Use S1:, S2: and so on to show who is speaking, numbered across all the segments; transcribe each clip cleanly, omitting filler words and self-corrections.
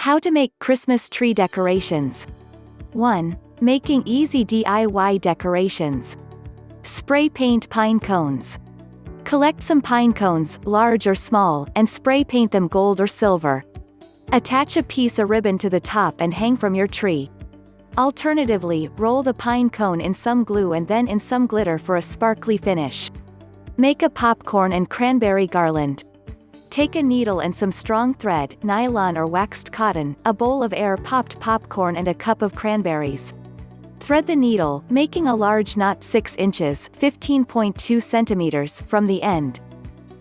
S1: How to make Christmas tree decorations. 1. Making easy DIY decorations. Spray paint pine cones. Collect some pine cones, large or small, and spray paint them gold or silver. Attach a piece of ribbon to the top and hang from your tree. Alternatively, roll the pine cone in some glue and then in some glitter for a sparkly finish. Make a popcorn and cranberry garland. Take a needle and some strong thread, nylon or waxed cotton, a bowl of air-popped popcorn and a cup of cranberries. Thread the needle, making a large knot 6 inches (15.2 centimeters) from the end.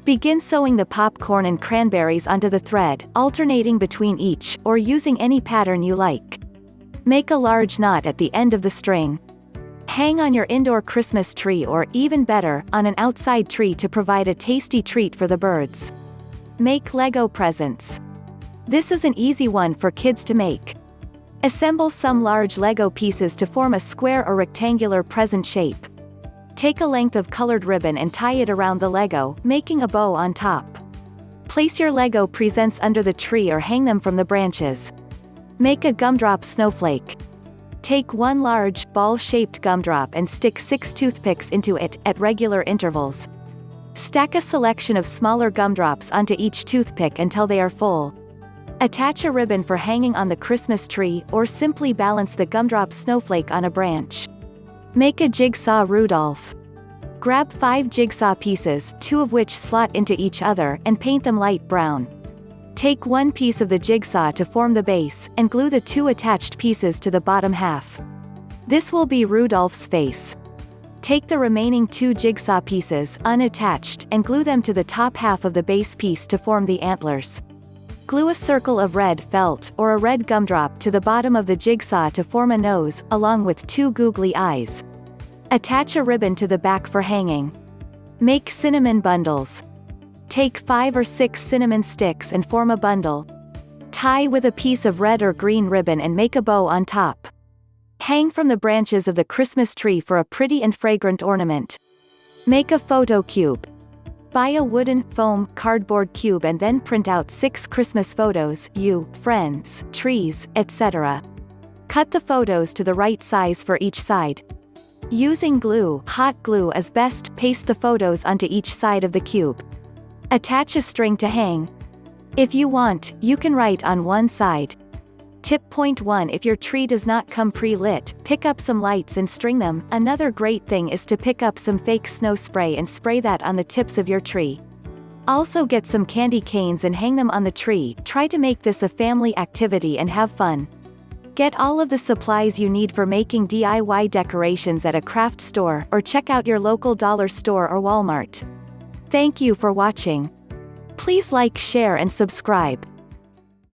S1: Begin sewing the popcorn and cranberries onto the thread, alternating between each, or using any pattern you like. Make a large knot at the end of the string. Hang on your indoor Christmas tree or, even better, on an outside tree to provide a tasty treat for the birds. Make Lego presents. This is an easy one for kids to make. Assemble some large Lego pieces to form a square or rectangular present shape. Take a length of colored ribbon and tie it around the Lego, making a bow on top. Place your Lego presents under the tree or hang them from the branches. Make a gumdrop snowflake. Take one large, ball-shaped gumdrop and stick 6 toothpicks into it, at regular intervals. Stack a selection of smaller gumdrops onto each toothpick until they are full. Attach a ribbon for hanging on the Christmas tree, or simply balance the gumdrop snowflake on a branch. Make a jigsaw Rudolph. Grab 5 jigsaw pieces, 2 of which slot into each other, and paint them light brown. Take one piece of the jigsaw to form the base, and glue the 2 attached pieces to the bottom half. This will be Rudolph's face. Take the remaining 2 jigsaw pieces, unattached, and glue them to the top half of the base piece to form the antlers. Glue a circle of red felt, or a red gumdrop to the bottom of the jigsaw to form a nose, along with 2 googly eyes. Attach a ribbon to the back for hanging. Make cinnamon bundles. Take 5 or 6 cinnamon sticks and form a bundle. Tie with a piece of red or green ribbon and make a bow on top. Hang from the branches of the Christmas tree for a pretty and fragrant ornament. Make a photo cube. Buy a wooden, foam, cardboard cube and then print out 6 Christmas photos, you, friends, trees, etc. Cut the photos to the right size for each side. Using glue, hot glue is best, paste the photos onto each side of the cube. Attach a string to hang. If you want, you can write on one side. Tip point 1: if your tree does not come pre-lit, pick up some lights and string them. Another great thing is to pick up some fake snow spray and spray that on the tips of your tree. Also get some candy canes and hang them on the tree. Try to make this a family activity and have fun. Get all of the supplies you need for making DIY decorations at a craft store, or check out your local dollar store or Walmart. Thank you for watching. Please like, share and subscribe.